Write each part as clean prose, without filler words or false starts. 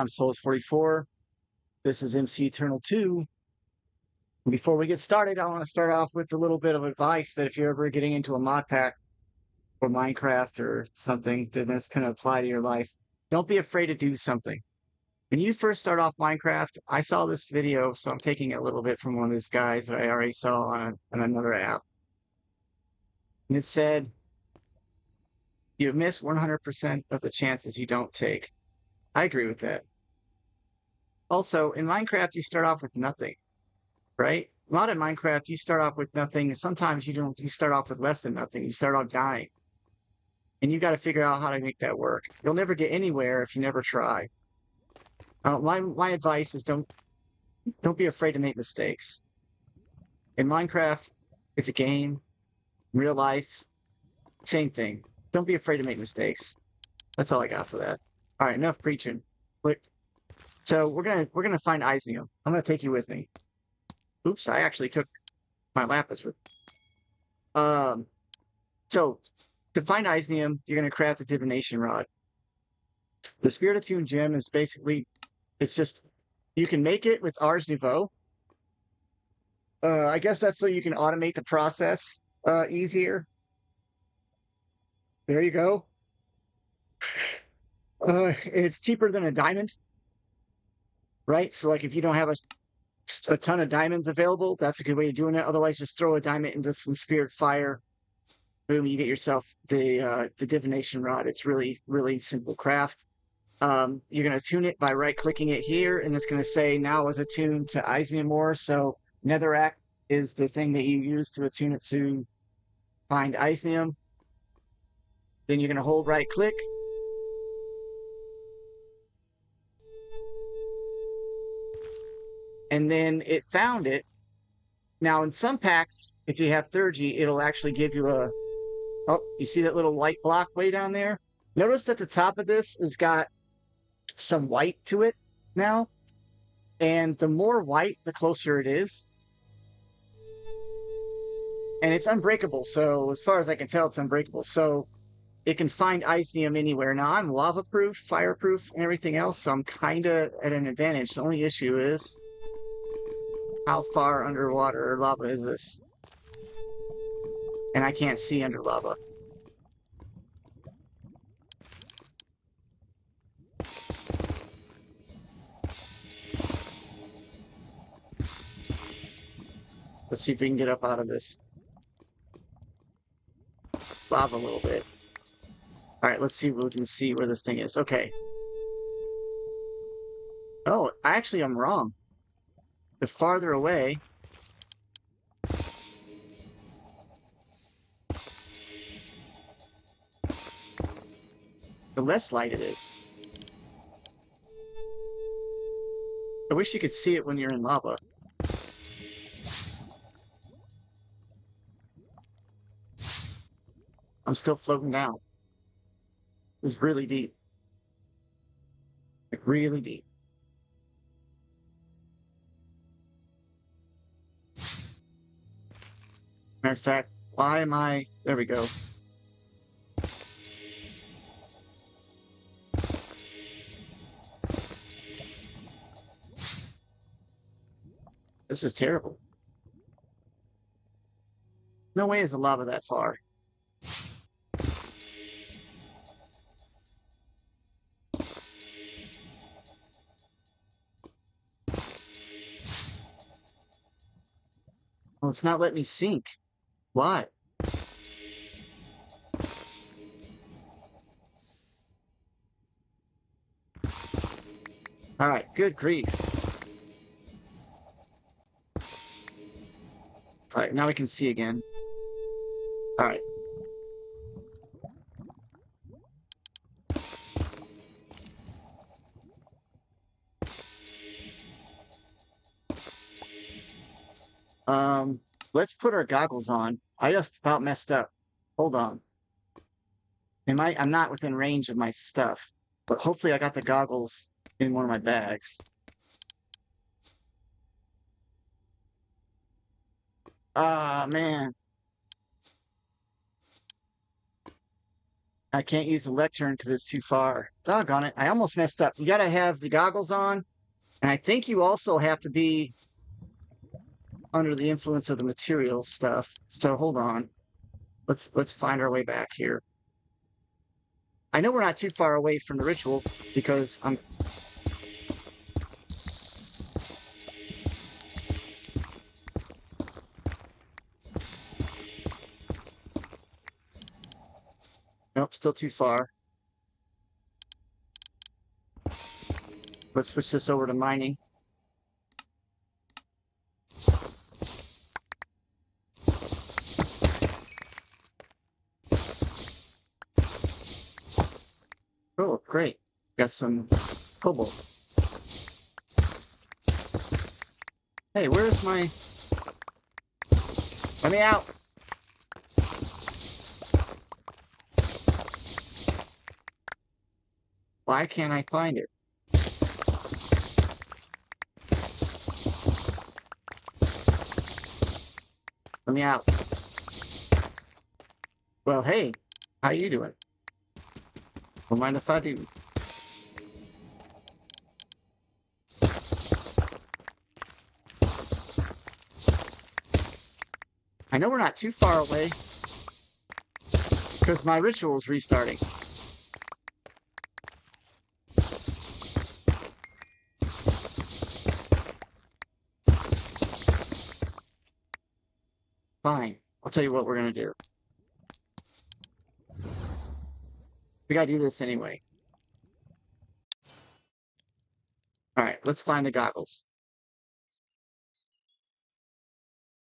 I'm Souls44. This is MC Eternal 2. Before we get started, I want to start off with a little bit of advice that if you're ever getting into a mod pack or Minecraft or something, then that's going to apply to your life. Don't be afraid to do something. When you first start off Minecraft, I saw this video, so I'm taking a little bit from one of these guys that I already saw on another app. And it said, you miss 100% of the chances you don't take. I agree with that. Also, in Minecraft, you start off with nothing. Right? A lot of Minecraft, you start off with nothing. Sometimes you don't. You start off with less than nothing. You start off dying, and you got to figure out how to make that work. You'll never get anywhere if you never try. My advice is don't be afraid to make mistakes. In Minecraft, it's a game. Real life, same thing. Don't be afraid to make mistakes. That's all I got for that. All right, enough preaching. Click. So we're gonna find Iesnium. I'm gonna take you with me. Oops, I actually took my lapis with. So to find Iesnium, you're going to craft a divination rod. The Spirit Attuned gem is basically, it's just, you can make it with Ars Nouveau. I guess that's so you can automate the process easier. There you go. It's cheaper than a diamond, right? So like if you don't have a ton of diamonds available, that's a good way of doing it. Otherwise, just throw a diamond into some spirit fire. Boom, you get yourself the divination rod. It's really simple craft. You're going to tune it by right-clicking it here, and it's going to say now is attuned to Iesnium ore. So netherrack is the thing that you use to attune it to find Iesnium. Then you're going to hold right-click. And then it found it. Now, in some packs, if you have Thurgy, it'll actually give you a... Oh, you see that little light block way down there? Notice that the top of this has got some white to it now. And the more white, the closer it is. And it's unbreakable. So as far as I can tell, it's unbreakable. So it can find Iesnium anywhere. Now I'm lava proof, fireproof, and everything else. So I'm kind of at an advantage. The only issue is how far underwater lava is this? And I can't see under lava. Let's see if we can get up out of this lava a little bit. All right, let's see if we can see where this thing is. Okay. Oh, actually, I'm wrong. The farther away, the less light it is. I wish you could see it when you're in lava. I'm still floating down. It's really deep. Like, really deep. Matter of fact, why am I... There we go. This is terrible. No way is the lava that far. Well, it's not letting me sink. Why? All right, good grief. All right, now we can see again. All right. Let's put our goggles on. I just about messed up. Hold on. I'm not within range of my stuff, but hopefully I got the goggles in one of my bags. Ah, man. I can't use the lectern because it's too far. Doggone it. I almost messed up. You got to have the goggles on. And I think you also have to be under the influence of the material stuff. So hold on. Let's find our way back here. I know we're not too far away from the ritual because I'm... Nope, still too far. Let's switch this over to mining. Oh, great. Got some cobalt. Hey, where's my... Let me out! Why can't I find it? Let me out. Well, hey, how you doing? Don't mind if I do. I know we're not too far away because my ritual is restarting. Fine. I'll tell you what we're going to do. We got to do this anyway. All right, let's find the goggles.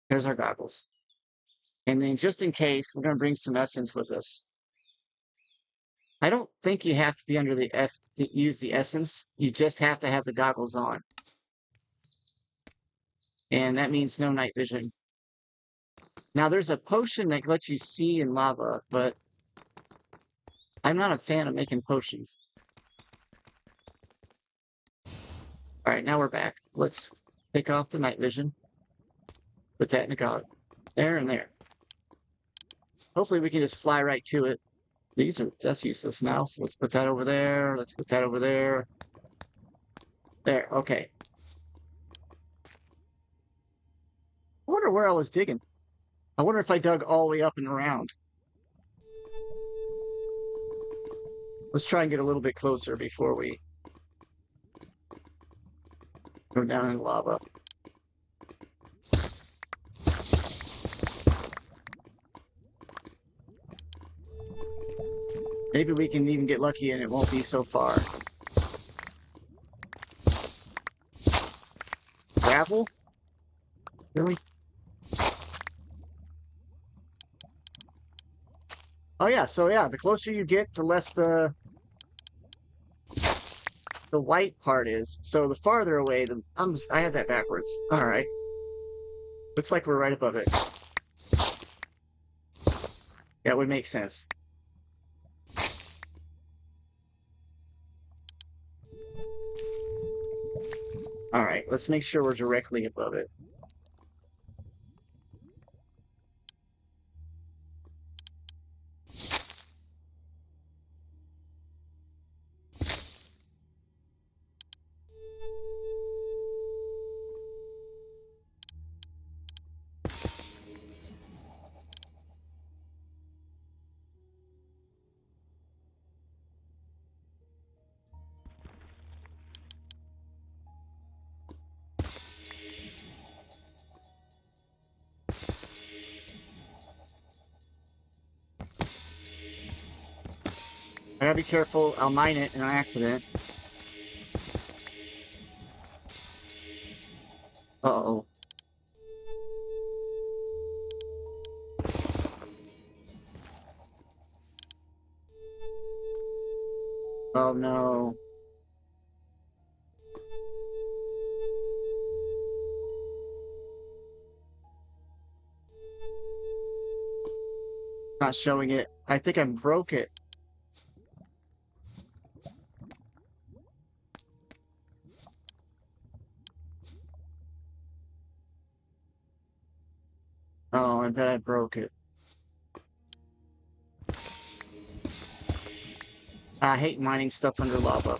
Here's our goggles. And then just in case, we're going to bring some essence with us. I don't think you have to be under the F to use the essence. You just have to have the goggles on. And that means no night vision. Now, there's a potion that lets you see in lava, but I'm not a fan of making potions. All right, now we're back. Let's take off the night vision. Put that in the goggle. There and there. Hopefully we can just fly right to it. That's useless now, so let's put that over there. Let's put that over there. There, okay. I wonder where I was digging. I wonder if I dug all the way up and around. Let's try and get a little bit closer before we go down in lava. Maybe we can even get lucky and it won't be so far. Gravel? Really? Oh yeah, so yeah, the closer you get, the less the white part is. So the farther away, I have that backwards. All right. Looks like we're right above it. That would make sense. All right, let's make sure we're directly above it. I gotta be careful. I'll mine it in an accident. Uh-oh. Oh no. Not showing it. I think I broke it. Oh, I bet I broke it. I hate mining stuff under lava.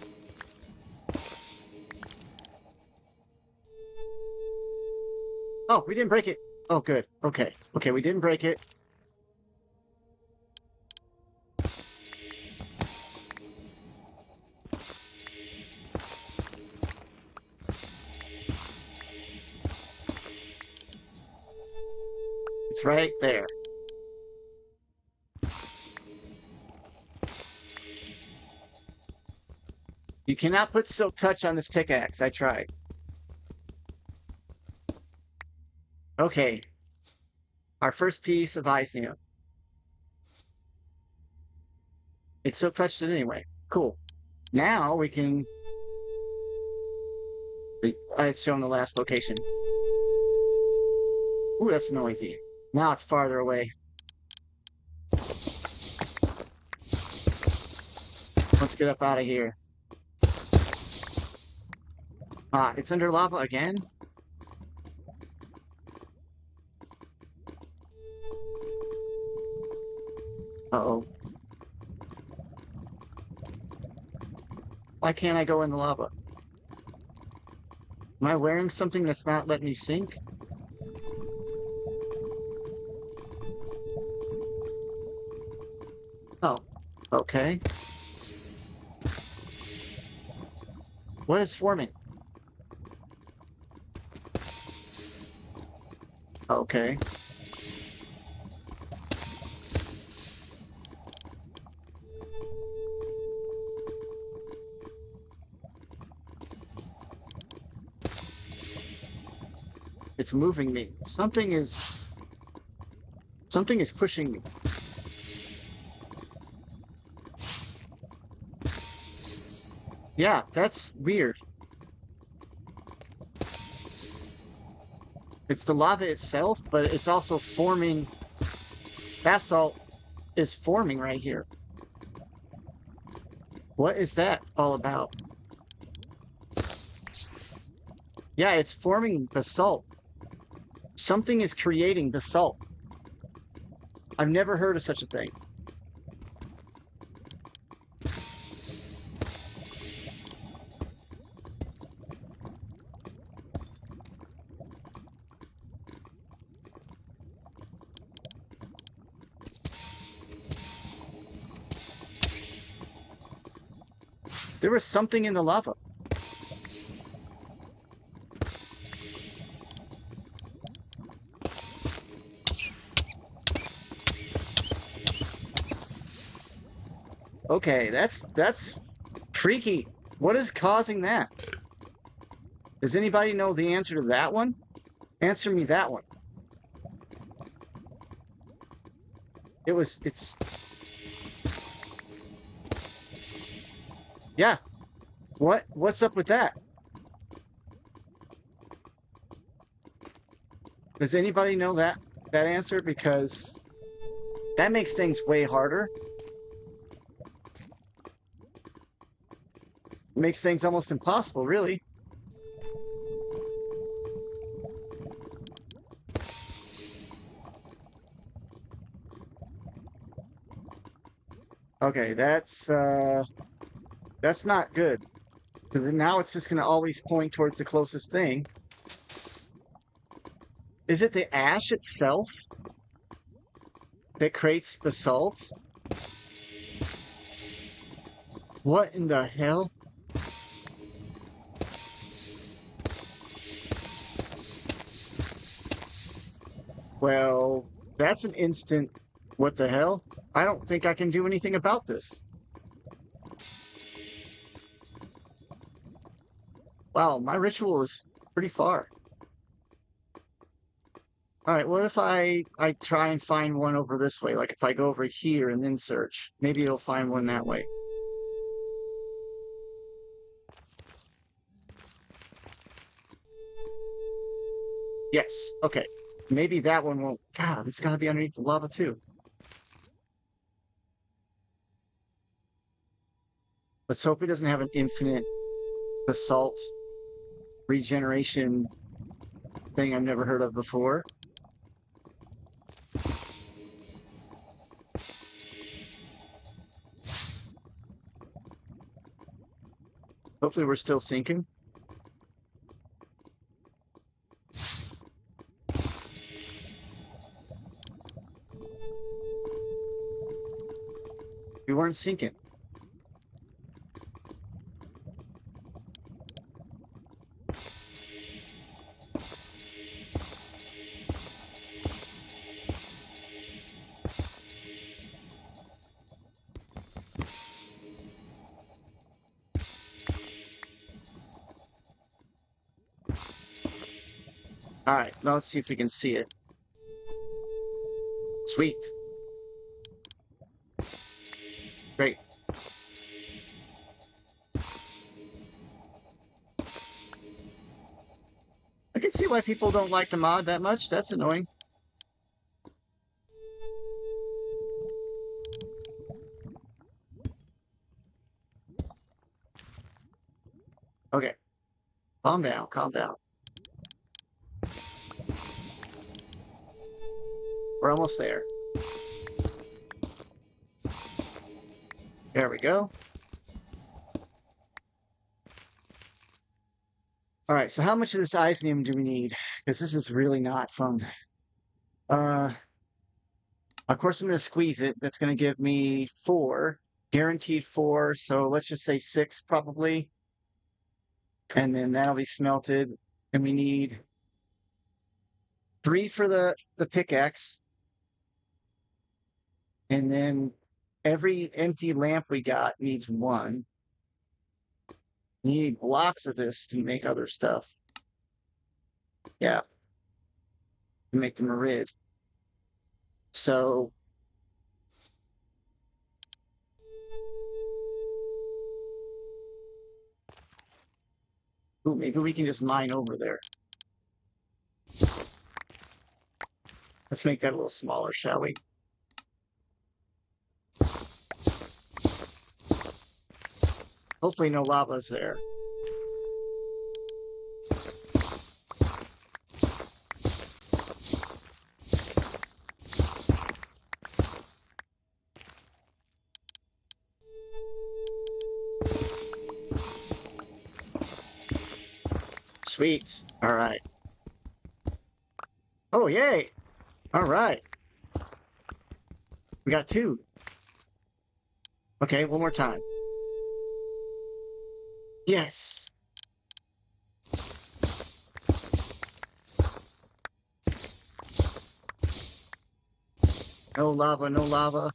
Oh, we didn't break it. Oh, good. Okay. Okay, we didn't break it. It's right there. You cannot put Silk Touch on this pickaxe. I tried. Okay. Our first piece of Iesnium. It Silk Touched it anyway. Cool. Now we can... It's shown the last location. Ooh, that's noisy. Now it's farther away. Let's get up out of here. Ah, it's under lava again? Uh-oh. Why can't I go in the lava? Am I wearing something that's not letting me sink? Oh, okay. What is forming? Okay. It's moving me. Something is pushing me. Yeah, that's weird. It's the lava itself, but it's also forming. Basalt is forming right here. What is that all about? Yeah, it's forming basalt. Something is creating basalt. I've never heard of such a thing. There was something in the lava. Okay, that's freaky. What is causing that? Does anybody know the answer to that one? Answer me that one. It's... Yeah. What's up with that? Does anybody know that answer? Because that makes things way harder. Makes things almost impossible, really. Okay, that's not good. Because now it's just going to always point towards the closest thing. Is it the ash itself that creates basalt? What in the hell? Well, that's an instant what the hell? I don't think I can do anything about this. Wow, my ritual is pretty far. Alright, what if I try and find one over this way? Like if I go over here and then search. Maybe it'll find one that way. Yes, okay. Maybe that one won't... God, it's gotta be underneath the lava too. Let's hope it doesn't have an infinite basalt regeneration thing I've never heard of before. Hopefully we're still sinking. We weren't sinking. All right, now let's see if we can see it. Sweet. Great. I can see why people don't like the mod that much. That's annoying. Okay. Calm down, calm down. We're almost there. There we go. All right, so how much of this Iesnium do we need? Because this is really not fun. Of course, I'm going to squeeze it. That's going to give me 4. Guaranteed 4, so let's just say 6 probably. And then that'll be smelted. And we need 3 for the pickaxe. And then every empty lamp we got needs 1. We need blocks of this to make other stuff. Yeah. To make the Merid. So ooh, maybe we can just mine over there. Let's make that a little smaller, shall we? Hopefully no lava's there. Sweet. All right. Oh, yay. All right. We got 2. Okay, one more time. Yes. No lava, no lava.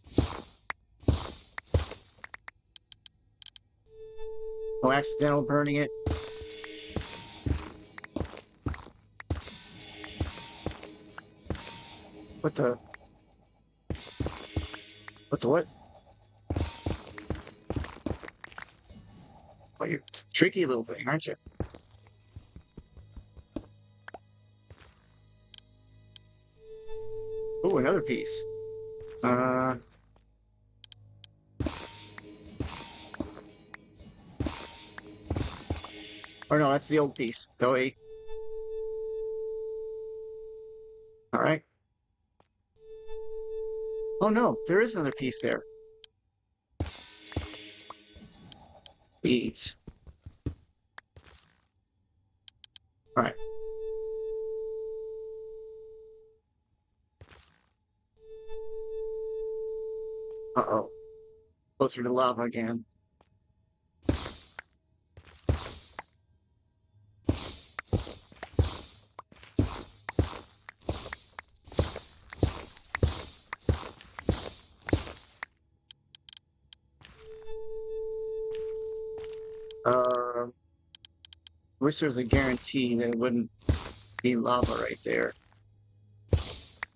No accidental burning it. What the? What the what? Oh, you're a tricky little thing, aren't you? Oh, another piece. Or no, that's the old piece. So 8. All right. Oh no, there is another piece there. Beads. All right. Uh-oh. Closer to lava again. Wish there was a guarantee that it wouldn't be lava right there.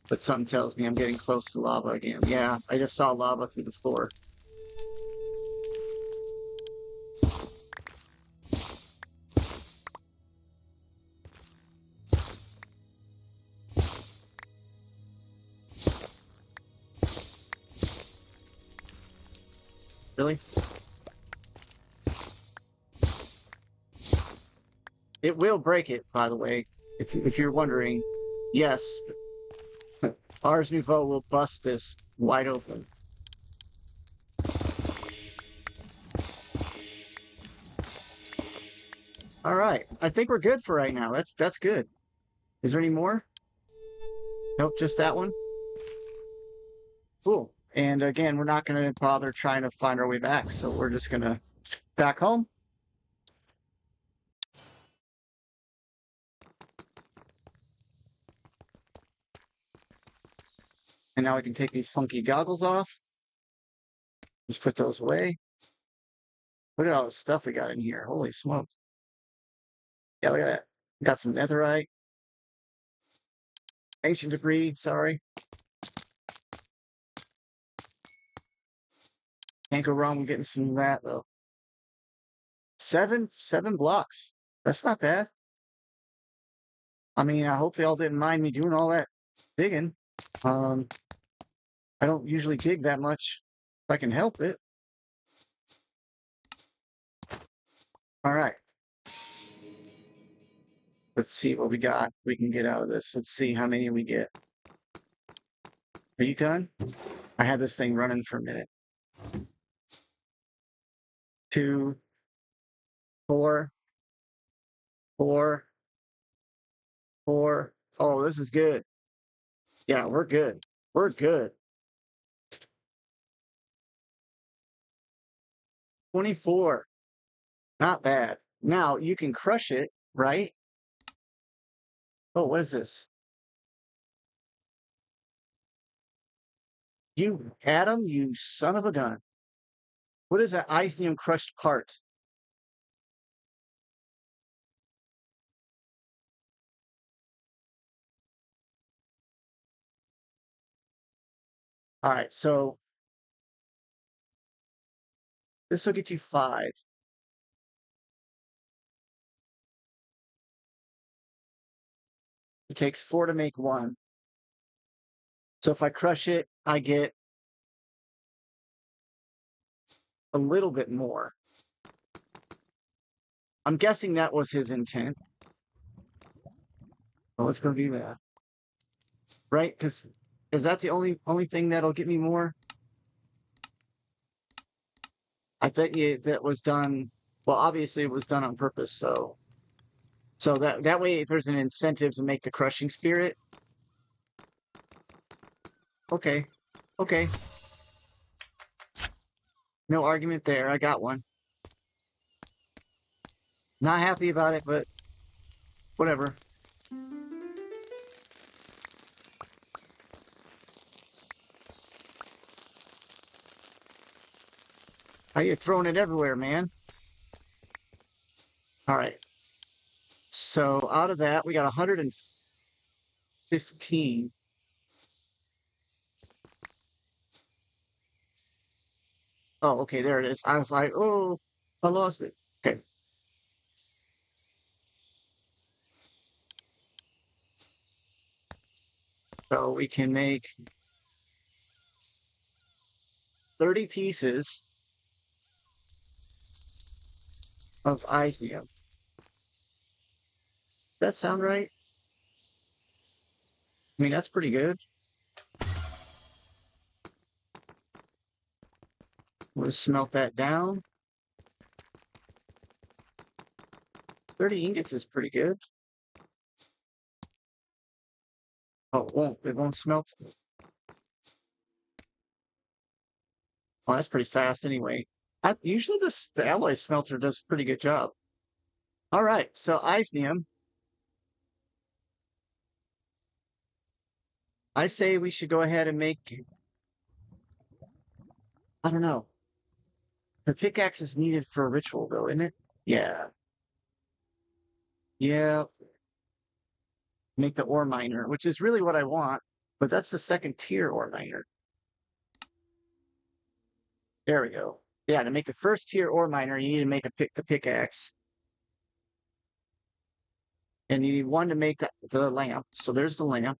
But something tells me I'm getting close to lava again. Yeah, I just saw lava through the floor. Really? It will break it, by the way, if you're wondering. Yes, Ars Nouveau will bust this wide open. All right. I think we're good for right now. That's good. Is there any more? Nope, just that one. Cool. And again, we're not going to bother trying to find our way back, so we're just going to back home. And now we can take these funky goggles off. Just put those away. Look at all the stuff we got in here. Holy smoke. Yeah, look at that. Got some netherite. Ancient debris, sorry. Can't go wrong with getting some of that, though. Seven blocks. That's not bad. I mean, I hope y'all didn't mind me doing all that digging. I don't usually dig that much if I can help it. All right. Let's see what we can get out of this. Let's see how many we get. Are you done? I had this thing running for a minute. 2, 4, 4, 4. Oh, this is good. Yeah, we're good. We're good. 24. Not bad. Now you can crush it, right? Oh, what is this? You Adam, you son of a gun. What is that Iesnium crushed part? All right, so this will get you 5. It takes 4 to make 1. So if I crush it, I get a little bit more. I'm guessing that was his intent. Well, let's go do that. Right? Because is that the only thing that'll get me more? I thought that was done. Well, obviously it was done on purpose. So that way, there's an incentive to make the crushing spirit. Okay, okay. No argument there. I got one. Not happy about it, but whatever. How you throwing it everywhere, man? All right. So out of that, we got 115. Oh, okay, there it is. I was like, oh, I lost it. Okay. So we can make 30 pieces of Iesnium. That sound right? I mean, that's pretty good. We'll smelt that down. 30 ingots is pretty good. Oh, it won't smelt. Oh, that's pretty fast anyway. Usually the alloy smelter does a pretty good job. All right, so Iesnium. I say we should go ahead and make, I don't know. The pickaxe is needed for a ritual though, isn't it? Yeah. Yeah. Make the ore miner, which is really what I want, but that's the second tier ore miner. There we go. Yeah, to make the first tier ore miner, you need to make the pickaxe. And you need one to make the lamp. So there's the lamp.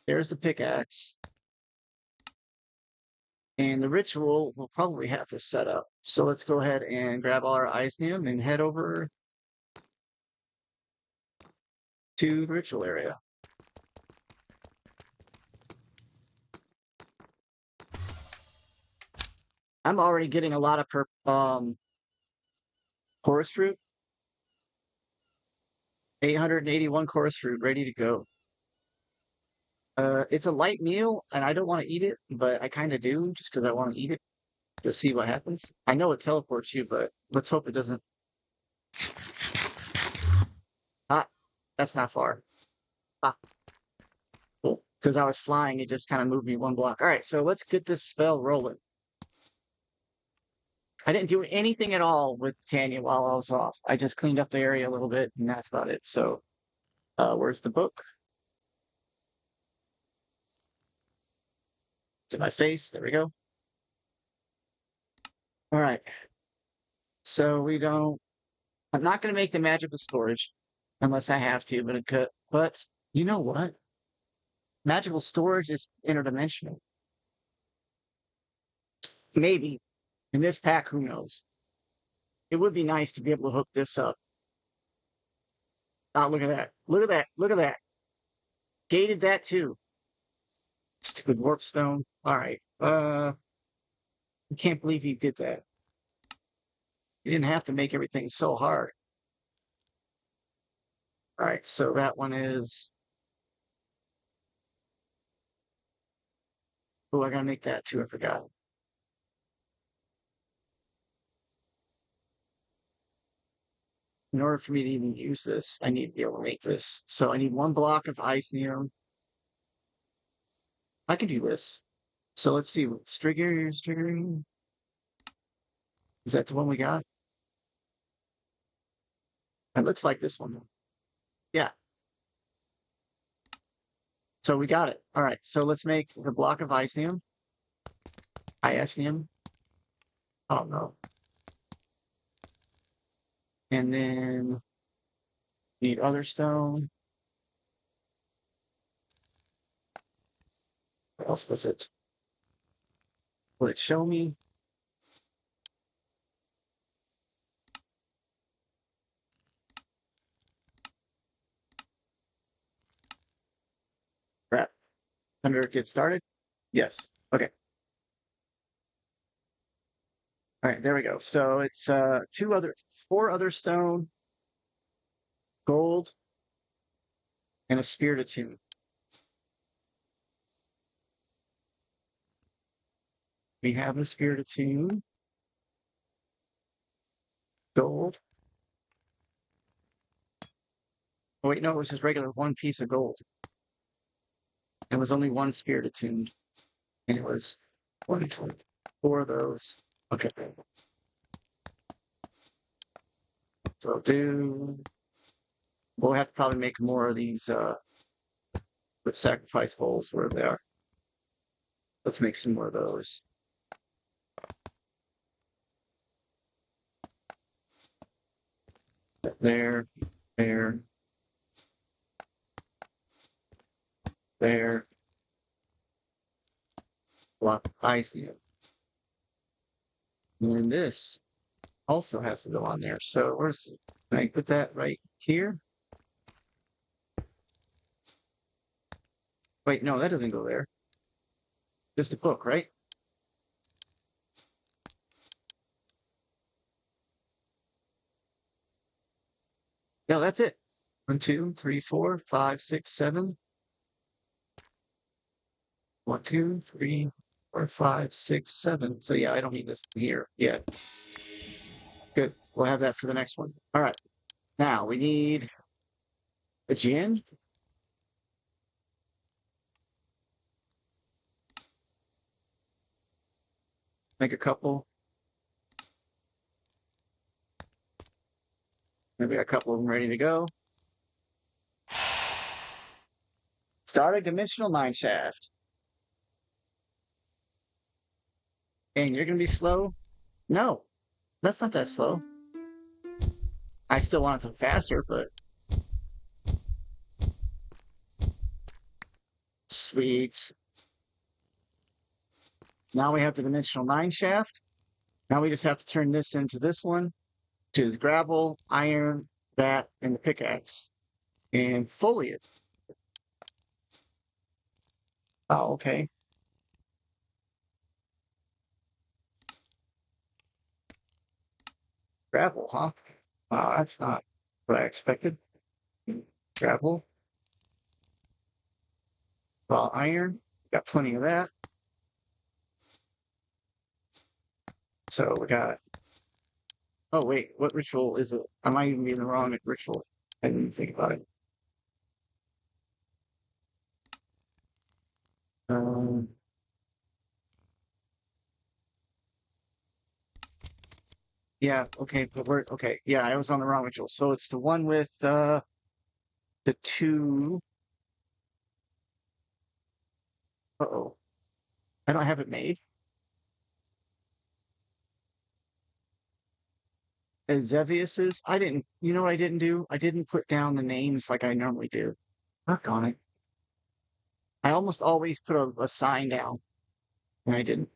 There's the pickaxe. And the ritual we'll probably have to set up. So let's go ahead and grab all our Iesnium and head over to the ritual area. I'm already getting a lot of Chorus fruit. 881 chorus fruit ready to go. It's a light meal, and I don't want to eat it, but I kind of do just because I want to eat it to see what happens. I know it teleports you, but let's hope it doesn't. Ah, that's not far. Ah, cool. Because I was flying, it just kind of moved me one block. All right, so let's get this spell rolling. I didn't do anything at all with Tanya while I was off. I just cleaned up the area a little bit, and that's about it. So, where's the book? To my face. There we go. All right. So we don't. I'm not going to make the magical storage unless I have to, but it could. But you know what? Magical storage is interdimensional. Maybe in this pack, who knows? It would be nice to be able to hook this up. Oh, look at that! Look at that! Look at that! Gated that too. Stupid warp stone. All right. I can't believe he did that. He didn't have to make everything so hard. All right, so that one is. Oh, I gotta make that too. I forgot. In order for me to even use this, I need to be able to make this. So I need one block of Iesnium. I can do this. So let's see. Striggering. Is that the one we got? It looks like this one. Yeah. So we got it. All right. So let's make the block of Iesnium. Iesnium. I don't know. And then need other stone. What else was it? Will it show me? Crap. Under get started? Yes. Okay. All right, there we go. So it's four other stone, gold, and a spirit attune. We have a spirit attune, gold. Oh wait, no, it was just regular one piece of gold. It was only one spirit attuned, and it was one, two, four of those. Okay. So we'll have to probably make more of these with sacrifice bowls where they are. Let's make some more of those. There, there, there. Block I see it. And this also has to go on there. So where's, can I put that right here? Wait, no, that doesn't go there. Just a book, right? No, that's it. 1, 2, 3, 4, 5, 6, 7. 1, 2, 3, 4, 5, 6, 7. So yeah, I don't need this here. Yeah. Good. We'll have that for the next one. All right. Now we need a gin. Make a couple. Maybe a couple of them ready to go. Start a dimensional mine shaft. And you're going to be slow? No, that's not that slow. I still want it to faster, but sweet. Now we have the dimensional mine shaft. Now we just have to turn this into this one, to the gravel, iron, that, and the pickaxe. And foliate. Oh, okay. Gravel, huh? That's not what I expected. Gravel, raw iron, got plenty of that. So we got, oh wait, what ritual is it? I might even be in the wrong ritual. I didn't even think about it. Um, yeah, okay, but we're, okay, yeah, I was on the wrong ritual. So it's the one with the two, uh-oh, I don't have it made. Zevius's, I didn't, you know what I didn't do? I didn't put down the names like I normally do. Work on it. I almost always put a sign down, and I didn't.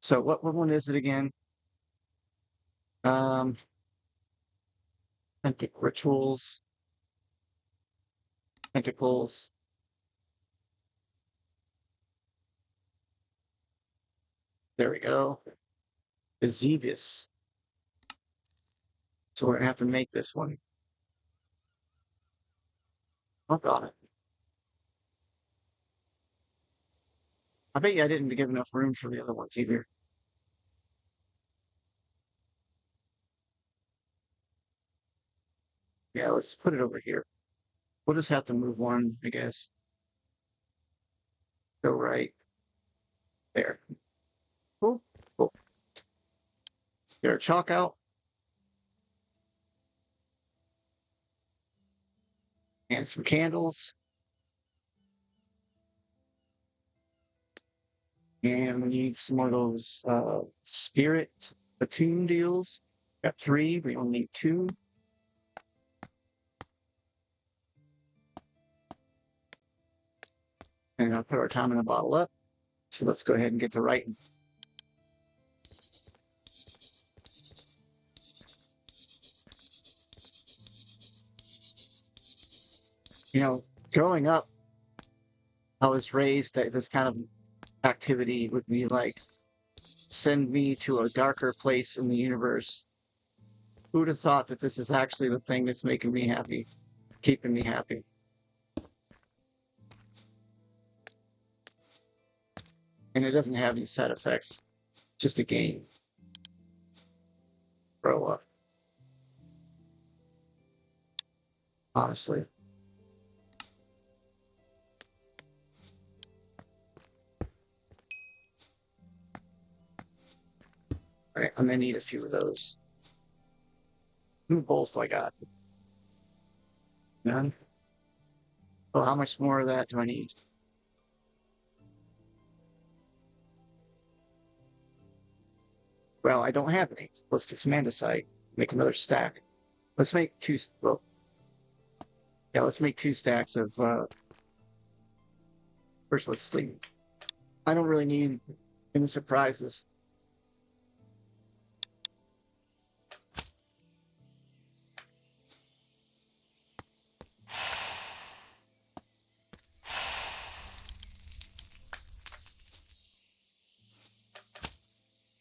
So what one is it again? Um, rituals, tentacles. There we go. Zevius. So we're gonna have to make this one. Work on it. I bet you I didn't give enough room for the other ones either. Yeah, let's put it over here. We'll just have to move one, I guess. Go right there. Cool. Cool. Get our chalk out. And some candles. And we need some more of those spirit attune deals. Got 3, we only need 2. And I'll put our time in a bottle up. So let's go ahead and get to writing. You know, growing up, I was raised that this kind of activity would be like send me to a darker place in the universe. Who'd have thought that this is actually the thing that's making me happy, keeping me happy? And it doesn't have any side effects, just a game. Grow up. Honestly. All right, I'm gonna need a few of those. How many bowls do I got? None. Well, how much more of that do I need? Well, I don't have any. Let's get some andesite. Make another stack. Let's make 2. Well, yeah, let's make 2 stacks of. First, let's sleep. I don't really need any surprises.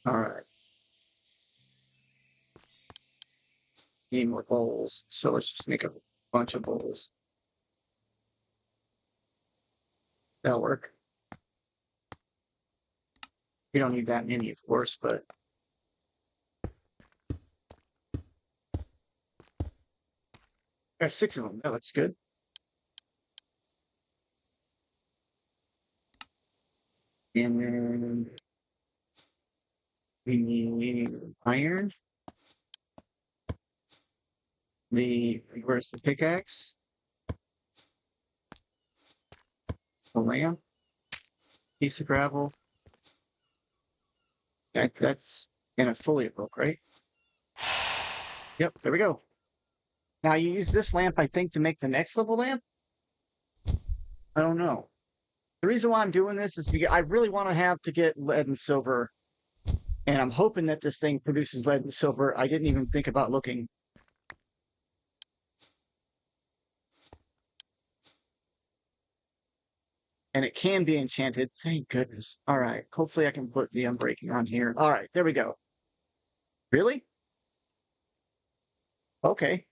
All right. Need more bowls, so let's just make a bunch of bowls. That'll work. We don't need that many, of course, but there's 6 of them. That looks good. And then we need iron. Where's the pickaxe? A lamp. Piece of gravel. That's in a foliate book, right? Yep, there we go. Now you use this lamp, I think, to make the next level lamp? I don't know. The reason why I'm doing this is because I really want to have to get lead and silver, and I'm hoping that this thing produces lead and silver. I didn't even think about looking. And it can be enchanted. Thank goodness. All right. Hopefully I can put the unbreaking on here. All right, there we go. Really? Okay.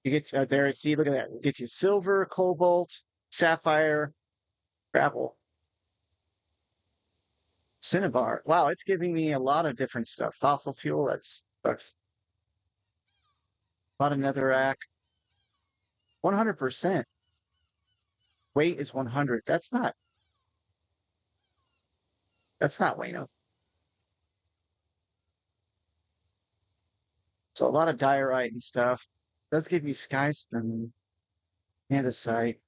You get there. See, look at that. It gets you silver, cobalt, sapphire, gravel, cinnabar. Wow, it's giving me a lot of different stuff. Fossil fuel. That's a lot of netherrack. 100%. Weight is 100. That's not weight enough. So a lot of diorite and stuff. Does give you skystone, andesite.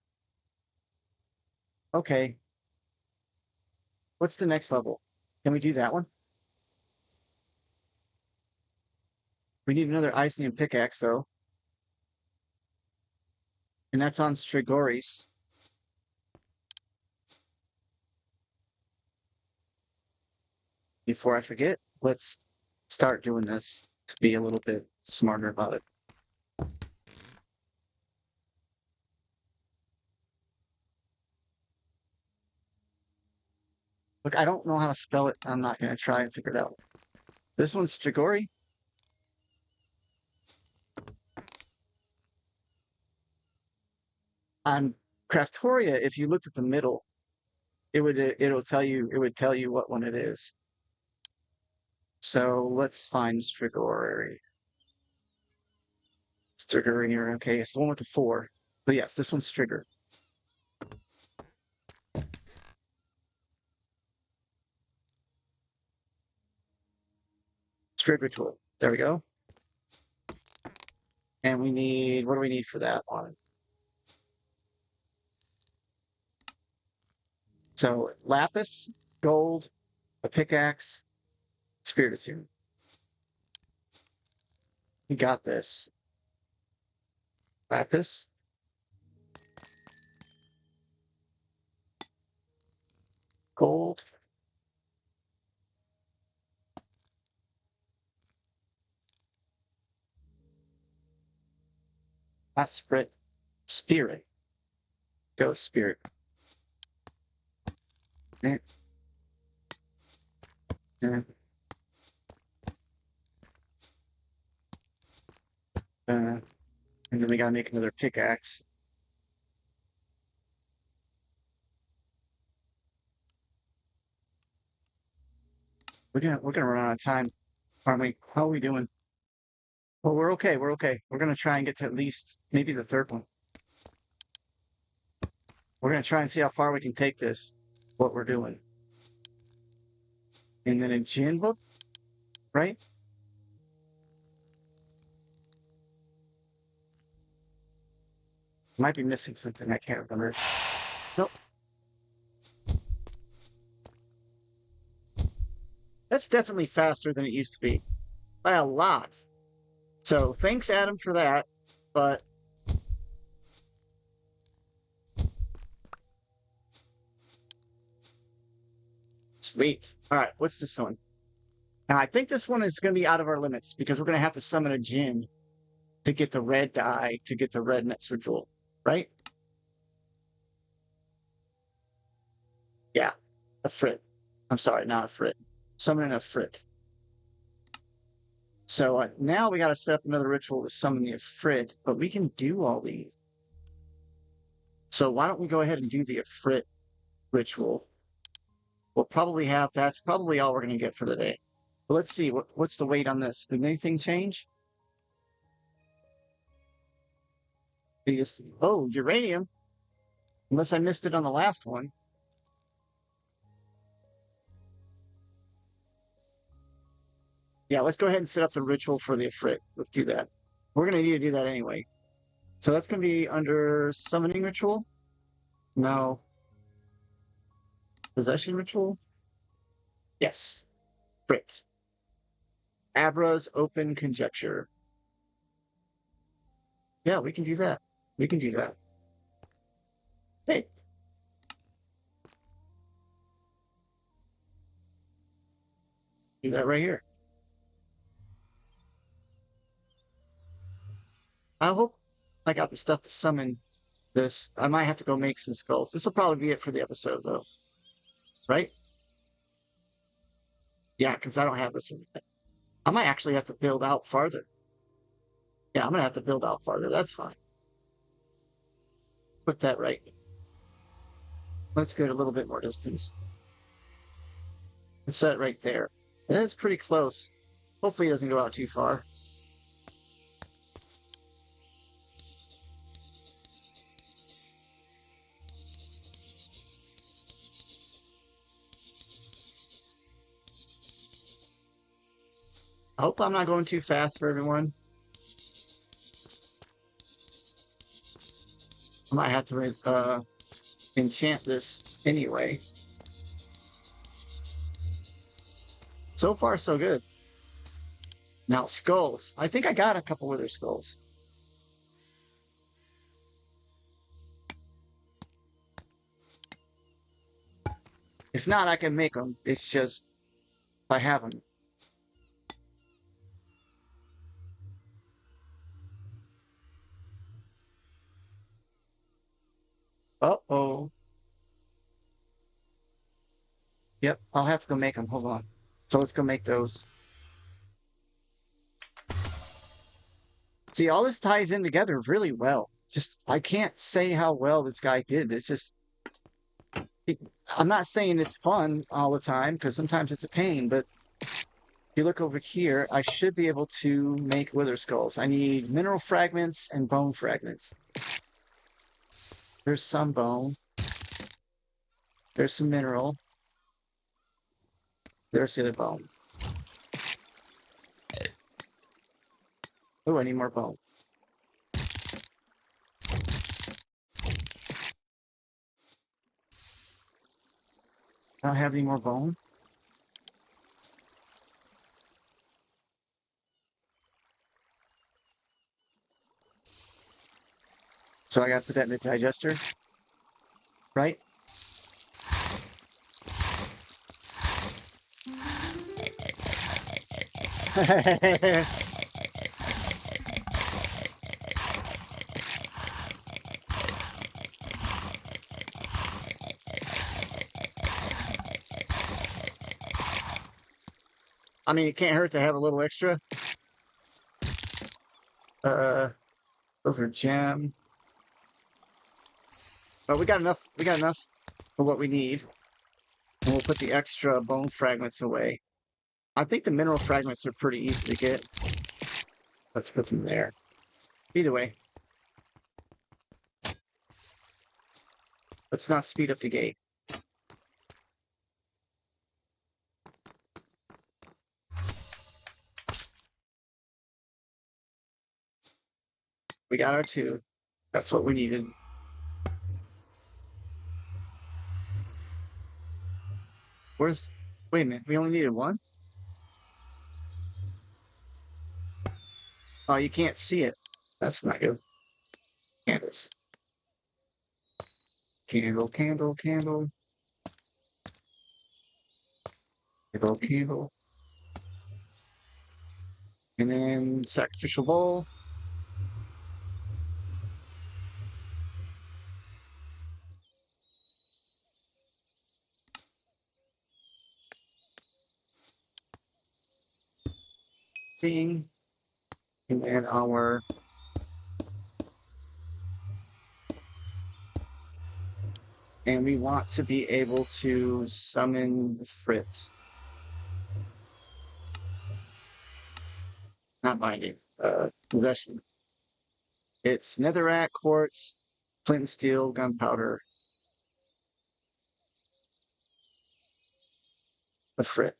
Okay. What's the next level? Can we do that one? We need another Iesnium pickaxe though. And that's on Strigori's. Before I forget, let's start doing this to be a little bit smarter about it. Look, I don't know how to spell it. I'm not going to try and figure it out. This one's Strigori. On Craftoria, if you looked at the middle, it'll tell you what one it is. So let's find Strigori. Strigori here. Okay, it's the one with the 4. But yes, this one's Strigor. Strigor tool. There we go. And we need, what do we need for that one? So lapis, gold, a pickaxe, spiritus. We got this. Lapis. Gold. That's spirit. Spirit. Go spirit. Yeah. Yeah. And then we gotta make another pickaxe. We're gonna run out of time, aren't we? How are we doing? Well, we're okay. We're okay. We're gonna try and get to at least maybe the third one. We're gonna try and see how far we can take this. What we're doing. And then a gin book, right? Might be missing something. I can't remember. Nope. That's definitely faster than it used to be. By a lot. So thanks, Adam, for that. But sweet. All right, what's this one? Now I think this one is going to be out of our limits because we're going to have to summon a Jinn to get the red dye to get the red next ritual, right? Yeah, a frit. I'm sorry, not a frit. Summoning a frit. So now we got to set up another ritual to summon the Ifrit, but we can do all these. So why don't we go ahead and do the Ifrit ritual? We'll probably have, that's probably all we're going to get for the day. But let's see, what's the weight on this? Did anything change? Oh, uranium. Unless I missed it on the last one. Yeah, let's go ahead and set up the ritual for the Ifrit. Let's do that. We're going to need to do that anyway. So that's going to be under summoning ritual? No. Possession ritual? Yes. Frit. Abra's open conjecture. Yeah, we can do that. We can do that. Hey. Do that right here. I hope I got the stuff to summon this. I might have to go make some skulls. This will probably be it for the episode, though. Right? Yeah, because I don't have this one yet. I might actually have to build out farther. Yeah, I'm gonna have to build out farther. That's fine. Put that right. Let's get a little bit more distance. Let's set it right there. That's pretty close. Hopefully it doesn't go out too far. I hope I'm not going too fast for everyone. I might have to enchant this anyway. So far, so good. Now, skulls. I think I got a couple wither skulls. If not, I can make them. It's just, I have them. Uh-oh. Yep, I'll have to go make them. Hold on. So let's go make those. See, all this ties in together really well. Just, I can't say how well this guy did. It's just, I'm not saying it's fun all the time, because sometimes it's a pain, but if you look over here, I should be able to make wither skulls. I need mineral fragments and bone fragments. There's some bone. There's some mineral. There's the other bone. Oh, I need more bone. I don't have any more bone. So I gotta put that in the digester, right? I mean, it can't hurt to have a little extra. Uh, those are gem. But we got enough. We got enough for what we need. And we'll put the extra bone fragments away. I think the mineral fragments are pretty easy to get. Let's put them there. Either way, let's not speed up the gate. We got our two. That's what we needed. Where's... Wait a minute, we only needed one? Oh, you can't see it. That's not good. Candles. Candle, candle, candle. Candle, candle. And then sacrificial bowl. Thing. And then our... And we want to be able to summon the Frit. Not binding. Possession. It's netherrack, quartz, flint and steel, gunpowder, the Frit.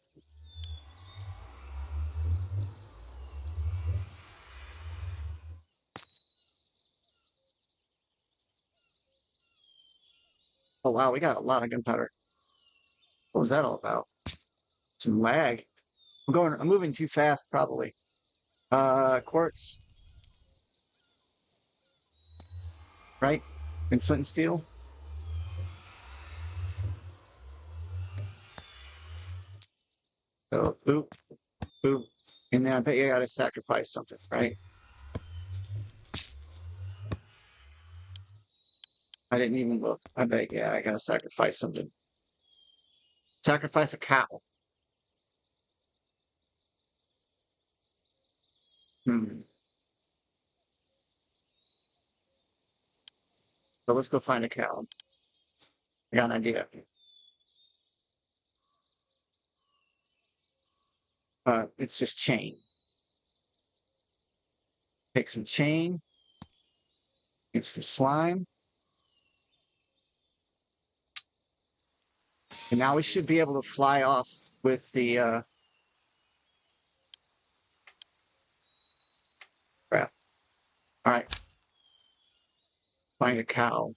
Oh wow, we got a lot of gunpowder. What was that all about? Some lag. I'm moving too fast, probably. Quartz, right? And flint and steel. So, boop, boop. And then I bet you gotta sacrifice something, right? I didn't even look. I bet, yeah, I gotta sacrifice something. Sacrifice a cow. Hmm. So let's go find a cow. I got an idea. It's just chain. Take some chain, get some slime, and now we should be able to fly off with the crap. All right, find a cow.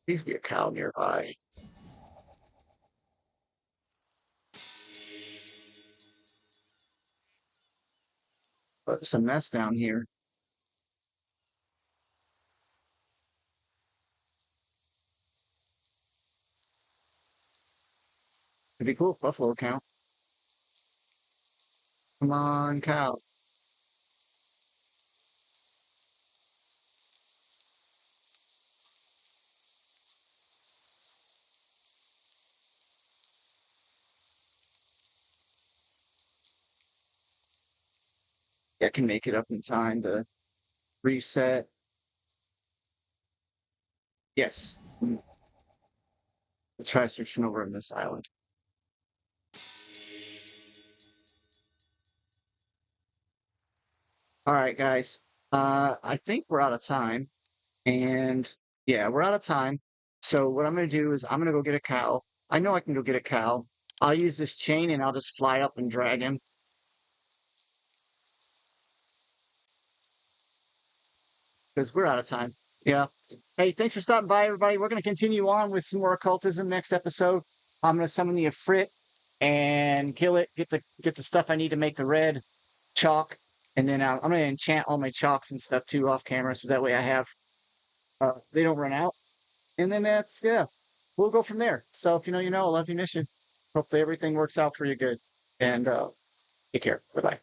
Please be a cow nearby. But there's a mess down here. It'd be cool if buffalo count. Come on, cow. I can make it up in time to reset. Yes. We'll try searching over on this island. All right, guys. I think we're out of time. And yeah, we're out of time. So what I'm gonna do is I'm gonna go get a cow. I know I can go get a cow. I'll use this chain and I'll just fly up and drag him because we're out of time. Yeah. Hey, thanks for stopping by, everybody. We're gonna continue on with some more occultism next episode. I'm gonna summon the Ifrit and kill it. Get the stuff I need to make the red chalk, and then I'm gonna enchant all my chalks and stuff too off camera, so that way I have they don't run out. And then that's yeah, we'll go from there. So if you know, you know. I love your mission. Hopefully everything works out for you good. And take care. Bye bye.